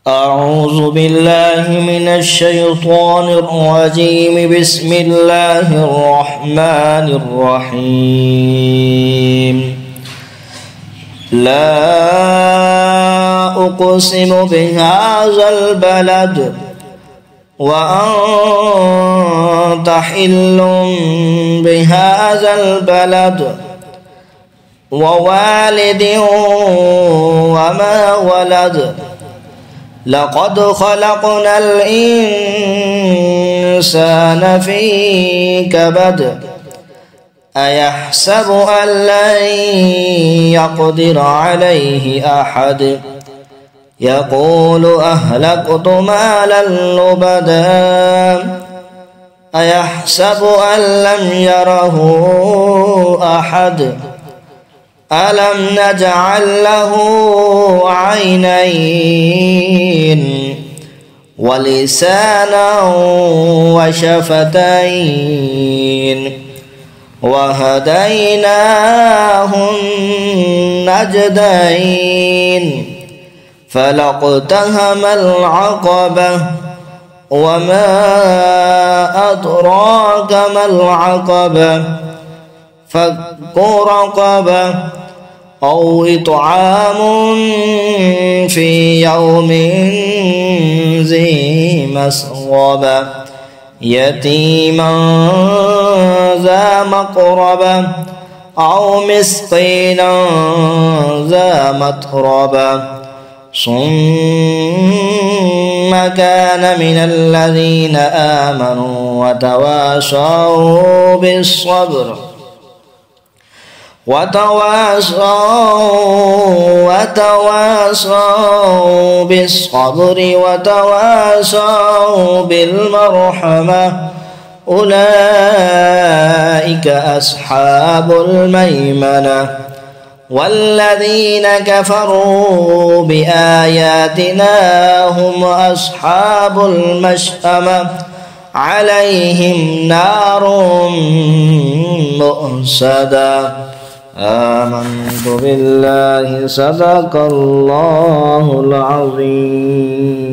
أعوذ بالله من الشيطان الرجيم. بسم الله الرحمن الرحيم. لا أقسم بهذا البلد وأنت حل بهذا البلد ووالد وما ولد. لقد خلقنا الإنسان في كبد. أيحسب أن لن يقدر عليه أحد. يقول أهلكت مالا لبدا. أيحسب أن لم يره أحد. ألم نجعل له عينين ولسانا وشفتين وهديناه النجدين. فلاقتحم العقبة وما أدراك ما العقبة. فك رقبة أو إطعام في يوم ذي مسغبة يتيما ذا مقربة أو مسكينا ذا متربة ثم كان من الذين آمنوا وتواصوا بالصبر وتواصوا بالصبر وتواصوا بالمرحمة. أولئك أصحاب الميمنة. والذين كفروا بآياتنا هم أصحاب المشأمة. عليهم نار مؤصدة. آمنت بالله. صدق الله العظيم.